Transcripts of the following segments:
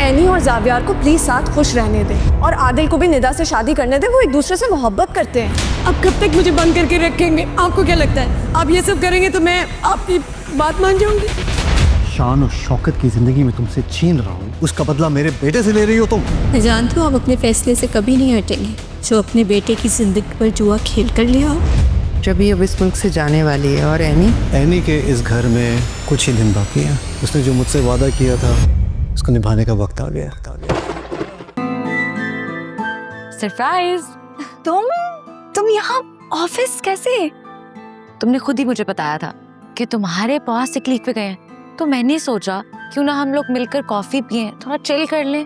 Any और जावियार को please साथ खुश रहने दें और आदिल को भी निदा से शादी करने दें। वो एक दूसरे से मोहब्बत करते हैं। अब कब तक मुझे बंद करके रखेंगे? आपको क्या लगता है आप ये सब करेंगे तो मैं आपकी बात मान जाऊंगी? शान और शौकत की जिंदगी में तुमसे छीन रहा हूँ, उसका बदला मेरे बेटे से ले रही हो तुम। मैं जानती हूँ आप अपने फैसले से कभी नहीं हटेंगे जो अपने बेटे की जिंदगी पर जुआ खेल कर लिया हो। जब अब इस मुल्क से जाने वाली है और एनी के इस घर में कुछ ही दिन बाकी है। उसने जो मुझसे वादा किया था उसको निभाने का वक्त आ गया। सरप्राइज। तुम यहाँ ऑफिस कैसे? तुमने खुद ही मुझे बताया था कि तुम्हारे बॉस सिक लीव पे गए हैं, तो मैंने सोचा क्यों ना हम लोग मिलकर कॉफी पिए, थोड़ा चिल कर लें।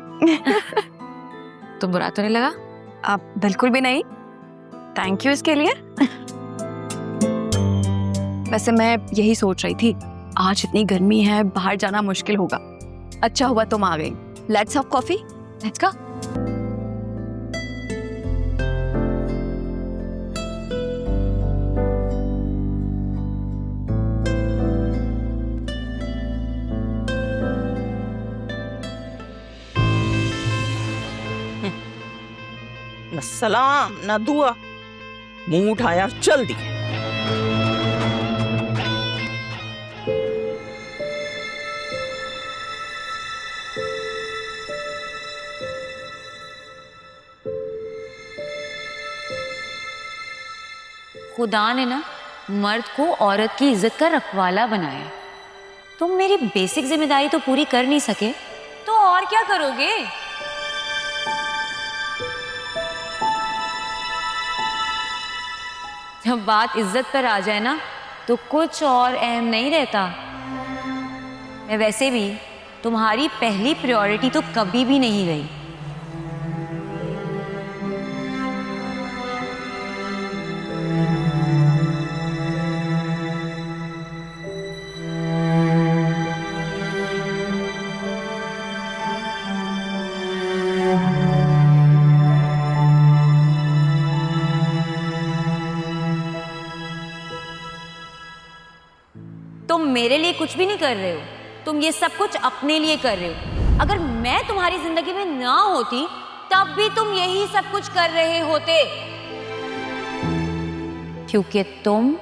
तो बुरा तो नहीं लगा? आप बिल्कुल भी नहीं। थैंक यू इसके लिए। वैसे मैं यही सोच रही थी, आज इतनी गर्मी है, बाहर जाना मुश्किल होगा। अच्छा हुआ तुम आ गई। Let's have coffee. Let's go. न सलाम न दुआ, मुंह उठाया चल दी। खुदा ने ना मर्द को औरत की इज्जत का रखवाला बनाया। तुम मेरी बेसिक जिम्मेदारी तो पूरी कर नहीं सके तो और क्या करोगे? जब बात इज्जत पर आ जाए ना तो कुछ और अहम नहीं रहता। मैं वैसे भी तुम्हारी पहली प्रायोरिटी तो कभी भी नहीं रही। तुम मेरे लिए कुछ भी नहीं कर रहे हो, तुम ये सब कुछ अपने लिए कर रहे हो। अगर मैं तुम्हारी जिंदगी में ना होती तब भी तुम यही सब कुछ कर रहे होते, क्योंकि तुम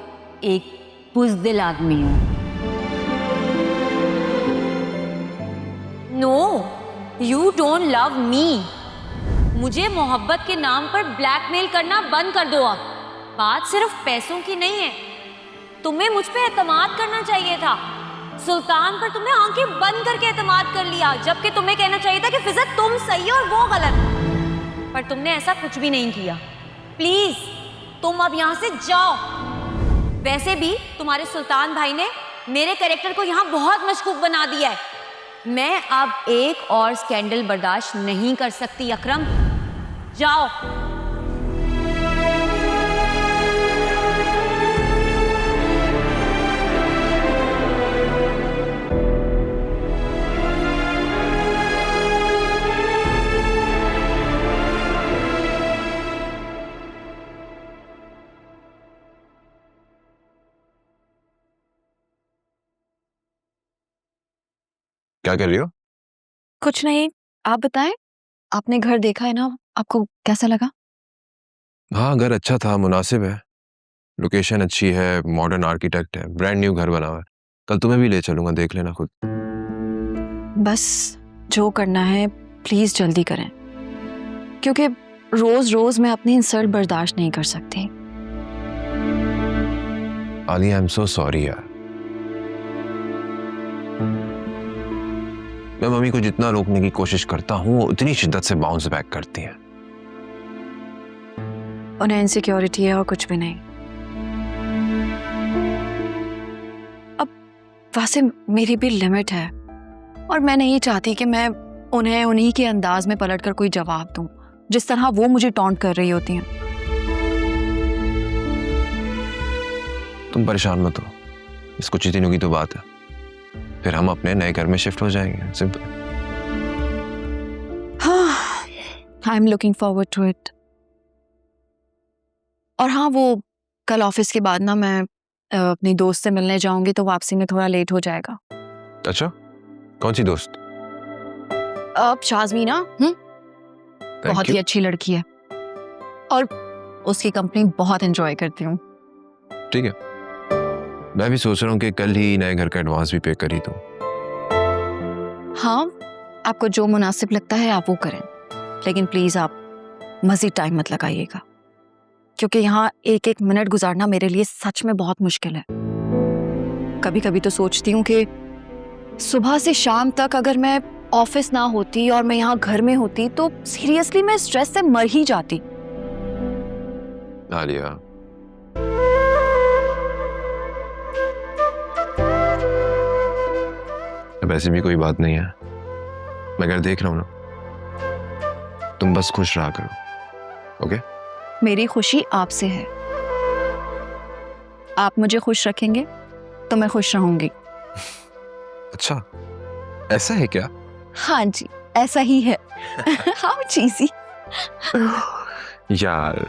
एक बुज़दिल आदमी हो। No, you don't love me. मुझे मोहब्बत के नाम पर ब्लैकमेल करना बंद कर दो। अब बात सिर्फ पैसों की नहीं है। तुम्हें मुझ पे एतमाद करना चाहिए था। सुल्तान पर तुमने आंखें बंद करके एतमाद कर लिया, जबकि तुम्हें कहना चाहिए था कि फिज़ा तुम सही और वो गलत। पर तुमने ऐसा कुछ भी नहीं किया। प्लीज तुम अब यहाँ से जाओ। वैसे भी तुम्हारे सुल्तान भाई ने मेरे कैरेक्टर को यहाँ बहुत मशकूक बना दिया है। मैं अब एक और स्कैंडल बर्दाश्त नहीं कर सकती। अकरम, जाओ। क्या कर रही हो? कुछ नहीं, आप बताएं। आपने घर देखा है ना, आपको कैसा लगा? हाँ, घर अच्छा था, मुनासिब है, लोकेशन अच्छी है, मॉडर्न आर्किटेक्ट है, ब्रांड न्यू घर बना हुआ है। कल तुम्हें भी ले चलूंगा, देख लेना खुद। बस जो करना है प्लीज जल्दी करें, क्योंकि रोज रोज मैं अपनी इंसल्ट बर्दाश्त नहीं कर सकती। Alia, I am so sorry यार। मैं मम्मी को जितना रोकने की कोशिश करता हूँ वो उतनी शिद्दत से बाउंस बैक करती है। उन्हें इनसिक्योरिटी है और कुछ भी नहीं। अब वैसे मेरी भी लिमिट है और मैं नहीं चाहती कि मैं उन्हें उन्हीं के अंदाज में पलटकर कोई जवाब दूं जिस तरह वो मुझे टॉन्ट कर रही होती हैं। तुम परेशान मत हो, इस कुछ ही दिनों की तो बात है, फिर हम अपने नए घर में शिफ्ट हो जाएंगे। सिंपल। हाँ, I am looking forward to it. और हाँ, वो कल ऑफिस के बाद ना मैं अपनी दोस्त से मिलने जाऊंगी, तो वापसी में थोड़ा लेट हो जाएगा। अच्छा, कौन सी दोस्त? अब शाज़मी ना बहुत ही अच्छी लड़की है और उसकी कंपनी बहुत एंजॉय करती हूँ। ठीक है, मैं भी सोच रहा हूँ कि कल ही नए घर का एडवांस भी पे कर ही दूँ। हाँ, आपको जो मुनासिब लगता है आप वो करें, लेकिन प्लीज़ आप मज़ीद टाइम मत लगाइएगा, क्योंकि यहाँ एक एक मिनट गुजारना मेरे लिए सच में बहुत मुश्किल है। कभी कभी तो सोचती हूँ कि सुबह से शाम तक अगर मैं ऑफिस ना होती और मैं यहाँ घर में होती तो सीरियसली मैं स्ट्रेस से मर ही जाती। आलिया, अब ऐसी भी कोई बात नहीं है, मैं घर देख रहा हूँ ना, तुम बस खुश रहा करो। ओके? मेरी खुशी आपसे है, आप मुझे खुश रखेंगे तो मैं खुश रहूंगी। अच्छा, ऐसा है क्या? हाँ जी, ऐसा ही है। हाउ चीज़ी। यार,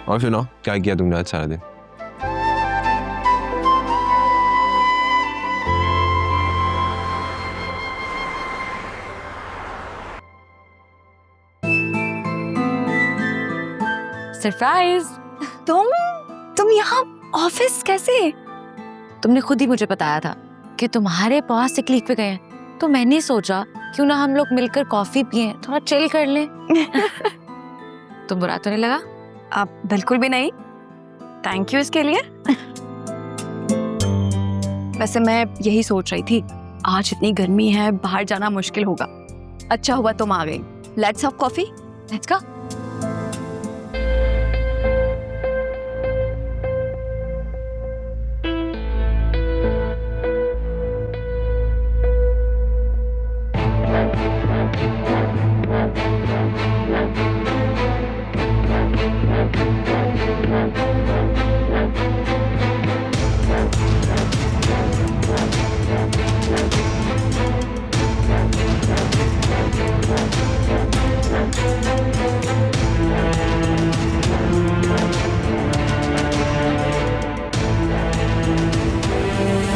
और सुनाओ, क्या किया तुमने आज सारा दिन? सरप्राइज। तुम यहाँ ऑफिस कैसे? तुमने खुद ही मुझे बताया था कि तुम्हारे पास सिक लीव पे गए हैं, तो मैंने सोचा क्यों ना हम लोग मिलकर कॉफी पिए, थोड़ा चिल कर लें। तो बुरा तो नहीं लगा? आप बिल्कुल भी नहीं, थैंक यू इसके लिए। वैसे मैं यही सोच रही थी, आज इतनी गर्मी है, बाहर जाना मुश्किल होगा। अच्छा हुआ तुम आ गई। Let's have coffee. Let's go.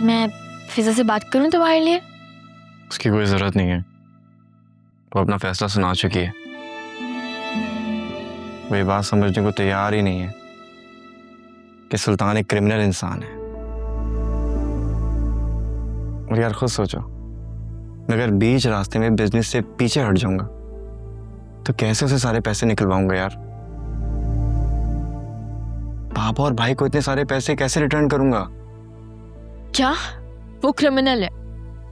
मैं फिजा से बात करूं तुम्हारे लिए? उसकी कोई ज़रूरत नहीं है, वो अपना फैसला सुना चुकी है। वो ये बात समझने को तैयार ही नहीं है कि सुल्तान एक क्रिमिनल इंसान है। और यार खुद सोचो, मैं अगर बीच रास्ते में बिजनेस से पीछे हट जाऊंगा तो कैसे उसे सारे पैसे निकलवाऊंगा यार? पापा और भाई को इतने सारे पैसे कैसे रिटर्न करूंगा? क्या वो क्रिमिनल है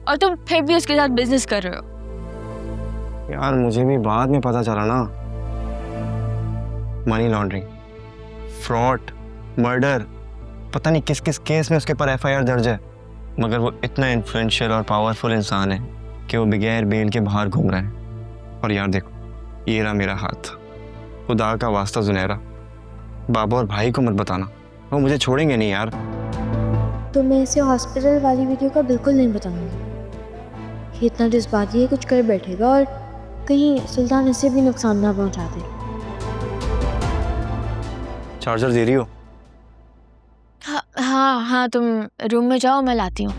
और तुम फिर भी उसके साथ बिजनेस कर रहे हो? यार मुझे भी बाद में पता चला ना, मनी लॉन्ड्रिंग, फ्रॉड, मर्डर, पता नहीं किस किस केस में उसके पर FIR दर्ज है। मगर वो इतना इन्फ्लुएंशियल और पावरफुल इंसान है कि वो बगैर बेल के बाहर घूम रहा है। और यार देखो, ये रहा मेरा हाथ, खुदा का वास्ता जुनैरा, बाबा और भाई को मत बताना, वो मुझे छोड़ेंगे नहीं यार। तो मैं इसे हॉस्पिटल वाली वीडियो का बिल्कुल नहीं बताऊंगी। ये इतना जज्बाती है, कुछ कर बैठेगा और कहीं सुल्तान इसे भी नुकसान ना पहुंचा दे। चार्जर दे रही हो? हाँ हाँ, तुम रूम में जाओ, मैं लाती हूँ।